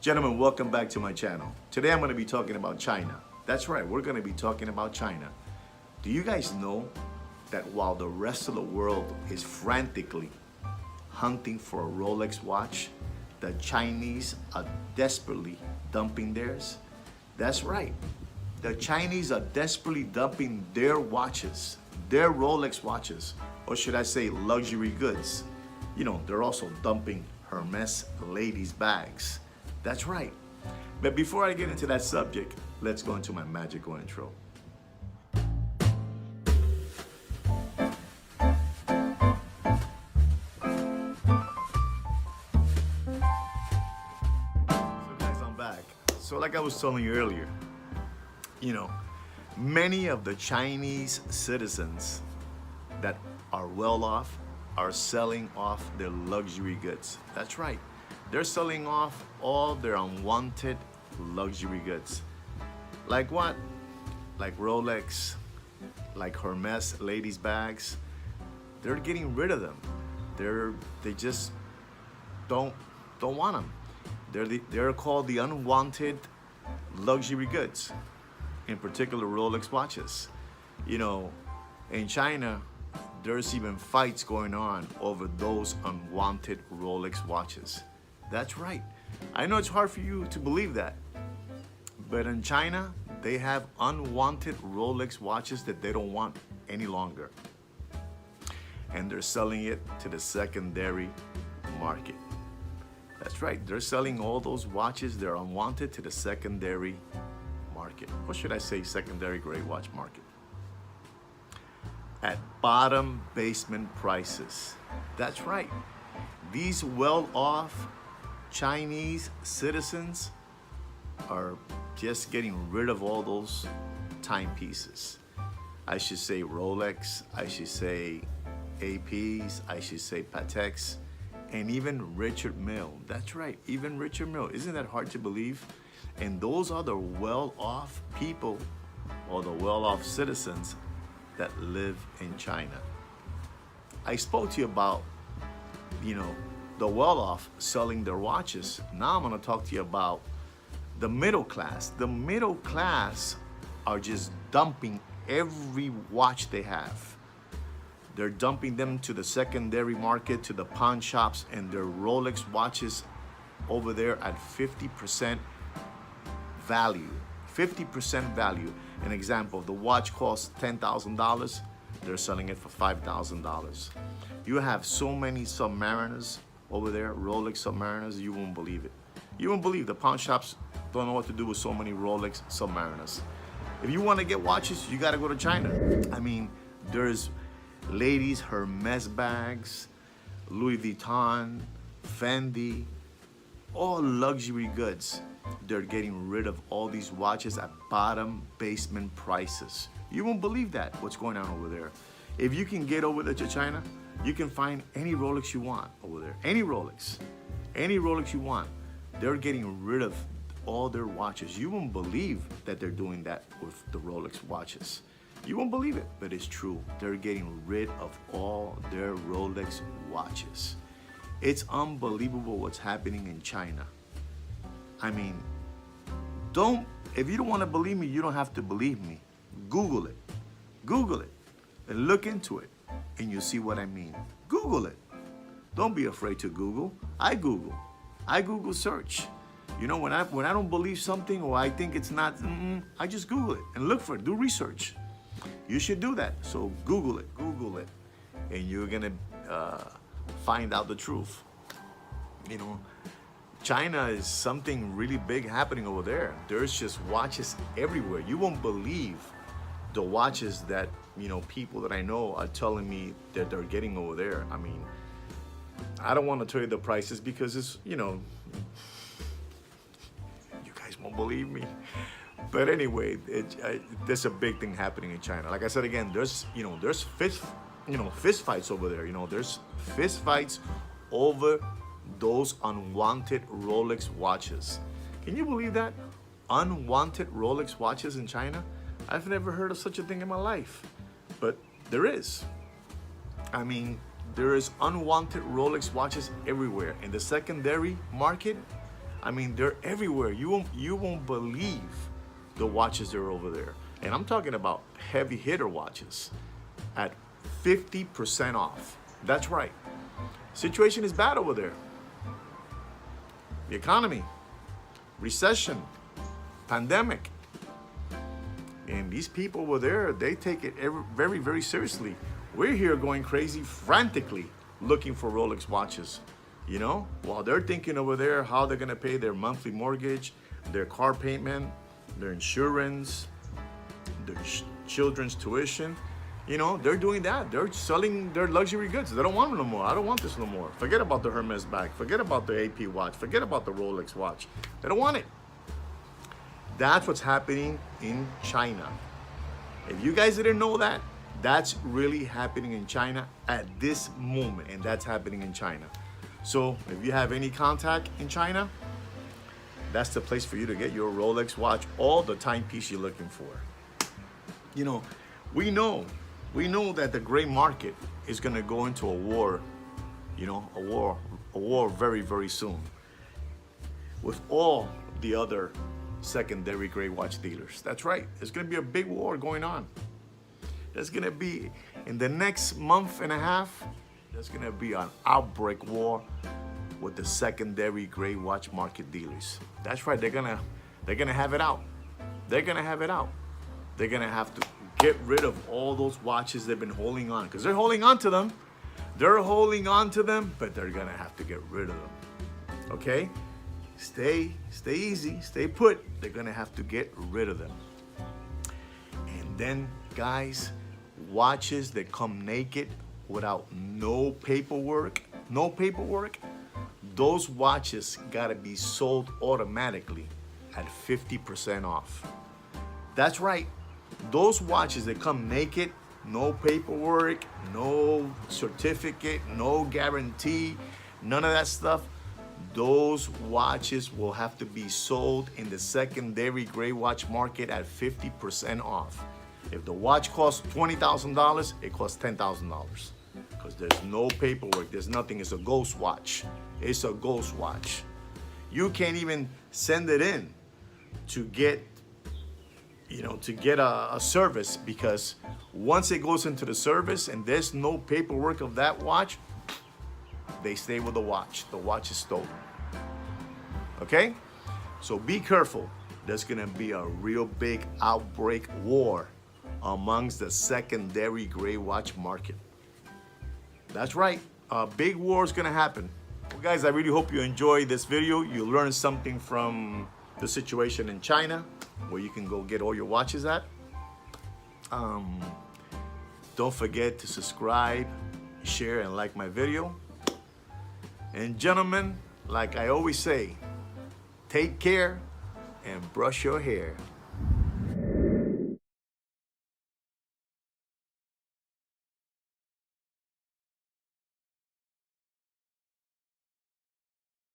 Gentlemen, welcome back to my channel. Today I'm going to be talking about China. That's right, we're going to be talking about China. Do you guys know that while the rest of the world is frantically hunting for a Rolex watch, the Chinese are desperately dumping theirs? That's right. The Chinese are desperately dumping their watches, their Rolex watches, or should I say luxury goods. You know, they're also dumping Hermes ladies' bags. That's right. But before I get into that subject, let's go into my magical intro. So guys, I'm back. So like I was telling you earlier, you know, many of the Chinese citizens that are well off are selling off their luxury goods. That's right. They're selling off all their unwanted luxury goods. Like what? Like Rolex, like Hermes ladies' bags. They're getting rid of them. They just don't want them. They're called the unwanted luxury goods. In particular, Rolex watches. You know, in China, there's even fights going on over those unwanted Rolex watches. That's right. I know it's hard for you to believe that, but in China, they have unwanted Rolex watches that they don't want any longer. And they're selling it to the secondary market. That's right. They're selling all those watches that are unwanted to the secondary market. Or should I say secondary gray watch market? At bottom basement prices. That's right. These well-off Chinese citizens are just getting rid of all those timepieces. I should say Rolex, I should say APs, I should say Pateks, and even Richard Mille. That's right, even Richard Mille. Isn't that hard to believe? And those are the well-off people or the well-off citizens that live in China. I spoke to you about, you know, the well-off selling their watches. Now I'm gonna talk to you about the middle class. The middle class are just dumping every watch they have. They're dumping them to the secondary market, to the pawn shops, and their Rolex watches over there at 50% value. 50% value. An example, the watch costs $10,000, they're selling it for $5,000. You have so many Submariners over there, Rolex Submariners, you won't believe it. You won't believe the pawn shops don't know what to do with so many Rolex Submariners. If you want to get watches, you got to go to China. I mean, there's ladies' Hermes bags, Louis Vuitton, Fendi, all luxury goods. They're getting rid of all these watches at bottom basement prices. You won't believe that, what's going on over there. If you can get over there to China, you can find any Rolex you want over there. Any Rolex you want. They're getting rid of all their watches. You won't believe that they're doing that with the Rolex watches. You won't believe it, but it's true. They're getting rid of all their Rolex watches. It's unbelievable what's happening in China. I mean, if you don't want to believe me, you don't have to believe me. Google it, and look into it, and you'll see what I mean. Google it. Don't be afraid to Google. I Google search. You know, when I don't believe something or I think it's not, I just Google it and look for it, do research. You should do that. So Google it, and you're gonna find out the truth. You know, China is something really big happening over there. There's just watches everywhere. You won't believe the watches that, you know, people that I know are telling me that they're getting over there. I mean, I don't want to tell you the prices because it's, you know, you guys won't believe me. But anyway, there's a big thing happening in China. Like I said again, there's fist fights over there. You know, there's fist fights over those unwanted Rolex watches. Can you believe that? Unwanted Rolex watches in China? I've never heard of such a thing in my life, but there is. I mean, there is unwanted Rolex watches everywhere. In the secondary market, I mean, they're everywhere. You won't believe the watches that are over there. And I'm talking about heavy hitter watches at 50% off. That's right. Situation is bad over there. The economy, recession, pandemic. And these people over there, they take it very, very seriously. We're here going crazy, frantically looking for Rolex watches, you know, while they're thinking over there how they're gonna pay their monthly mortgage, their car payment, their insurance, their children's tuition. You know, they're doing that. They're selling their luxury goods. They don't want them no more. I don't want this no more. Forget about the Hermes bag. Forget about the AP watch. Forget about the Rolex watch. They don't want it. That's what's happening in China. If you guys didn't know that, that's really happening in China at this moment, and that's happening in China. So if you have any contact in China, that's the place for you to get your Rolex watch, all the timepiece you're looking for. You know, we know that the gray market is gonna go into a war, you know, a war very, very soon with all the other secondary gray watch dealers. That's right, there's gonna be a big war going on. There's gonna be, in the next month and a half, there's gonna be an outbreak war with the secondary gray watch market dealers. That's right, they're gonna have it out. They're gonna have it out. They're gonna have to get rid of all those watches they've been holding on, because they're holding on to them. They're holding on to them, but they're gonna have to get rid of them. Okay? Stay easy, stay put. They're gonna have to get rid of them. And then, guys, watches that come naked without no paperwork, those watches gotta be sold automatically at 50% off. That's right. Those watches that come naked, no paperwork, no certificate, no guarantee, none of that stuff, those watches will have to be sold in the secondary gray watch market at 50% off. If the watch costs $20,000, it costs $10,000 because there's no paperwork, there's nothing. It's a ghost watch. It's a ghost watch. You can't even send it in to get, you know, to get a service, because once it goes into the service and there's no paperwork of that watch, they stay with the watch. The watch is stolen. Okay? So be careful. There's gonna be a real big outbreak war amongst the secondary gray watch market. That's right. A big war is gonna happen. Well, guys, I really hope you enjoyed this video. You learned something from the situation in China, where you can go get all your watches at. Don't forget to subscribe, share, and like my video. And gentlemen, like I always say, take care and brush your hair.